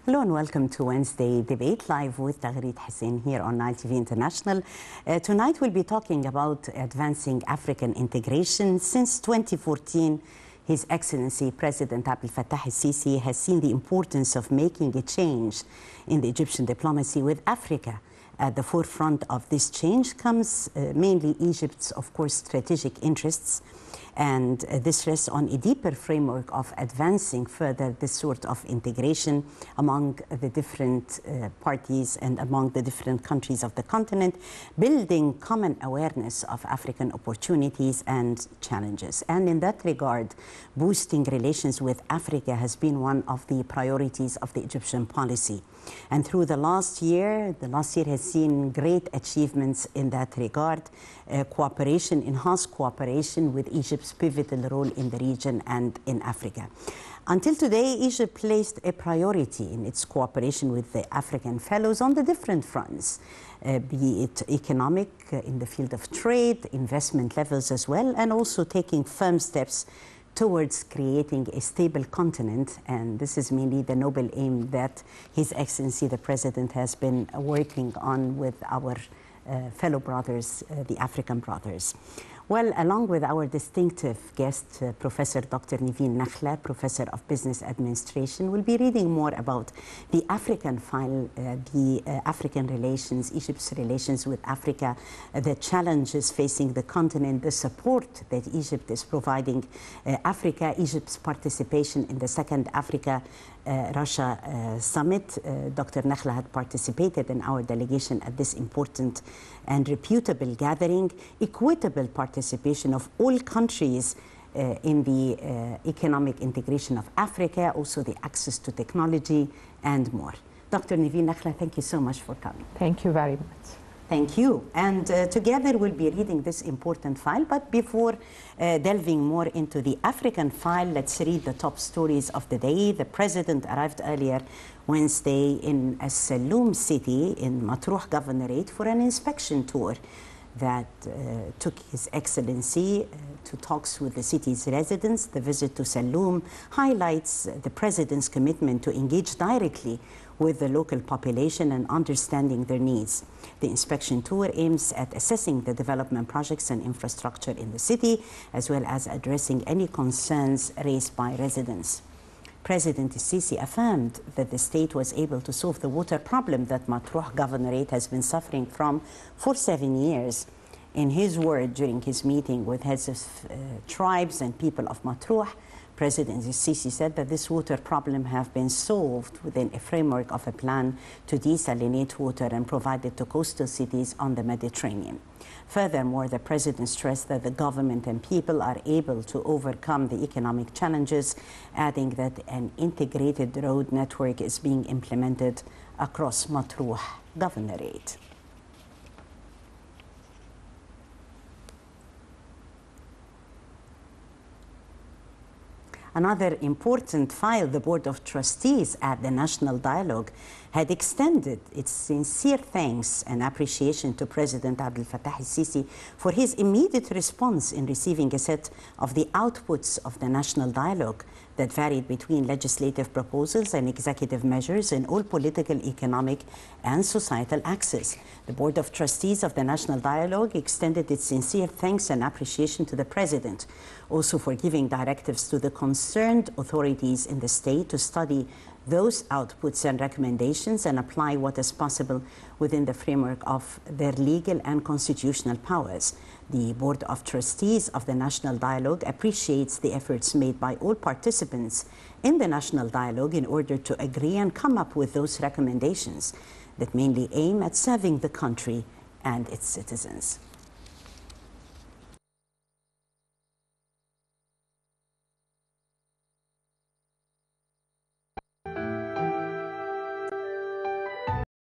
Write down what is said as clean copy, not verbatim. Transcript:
Hello and welcome to Wednesday Debate live with Taghreed Hussein here on Nile TV International. Tonight we'll be talking about advancing African integration. Since 2014, His Excellency President Abdel Fattah el-Sisi has seen the importance of making a change in the Egyptian diplomacy with Africa. At the forefront of this change comes mainly Egypt's, of course, strategic interests. And this rests on a deeper framework of advancing further this sort of integration among the different parties and among the different countries of the continent, building common awareness of African opportunities and challenges. And in that regard, boosting relations with Africa has been one of the priorities of the Egyptian policy. And through the last year has seen great achievements in that regard. Enhanced cooperation with Egypt's pivotal role in the region and in Africa. Until today, Egypt placed a priority in its cooperation with the African fellows on the different fronts, be it economic, in the field of trade, investment levels as well, and also taking firm steps towards creating a stable continent. And this is mainly the noble aim that His Excellency the President has been working on with our fellow brothers, the African brothers. Well, along with our distinctive guest, Professor Dr. Niveen Nakhla, Professor of Business Administration, will be reading more about the African file, the African relations, Egypt's relations with Africa, the challenges facing the continent, the support that Egypt is providing Africa, Egypt's participation in the second Africa-Russia summit. Dr. Nakhla had participated in our delegation at this important and reputable gathering, equitable participation of all countries in the economic integration of Africa, also the access to technology and more. Dr. Niveen Nakhla, thank you so much for coming. Thank you very much. Thank you. And together we'll be reading this important file. But before delving more into the African file, let's read the top stories of the day. The President arrived earlier Wednesday in As-Saloum city in Matruh Governorate for an inspection tour that took His Excellency to talks with the city's residents. The visit to Saloum highlights the President's commitment to engage directly with the local population and understanding their needs. The inspection tour aims at assessing the development projects and infrastructure in the city, as well as addressing any concerns raised by residents. President Sisi affirmed that the state was able to solve the water problem that Matruh Governorate has been suffering from for 7 years. In his word during his meeting with heads of tribes and people of Matruh, President Sisi said that this water problem have been solved within a framework of a plan to desalinate water and provide it to coastal cities on the Mediterranean. Furthermore, the President stressed that the government and people are able to overcome the economic challenges, adding that an integrated road network is being implemented across Matruh Governorate. Another important file, the Board of Trustees at the National Dialogue had extended its sincere thanks and appreciation to President Abdel Fattah el-Sisi for his immediate response in receiving a set of the outputs of the National Dialogue that varied between legislative proposals and executive measures in all political, economic, and societal axes. The Board of Trustees of the National Dialogue extended its sincere thanks and appreciation to the President, also for giving directives to the concerned authorities in the state to study those outputs and recommendations and apply what is possible within the framework of their legal and constitutional powers. The Board of Trustees of the National Dialogue appreciates the efforts made by all participants in the National Dialogue in order to agree and come up with those recommendations that mainly aim at serving the country and its citizens.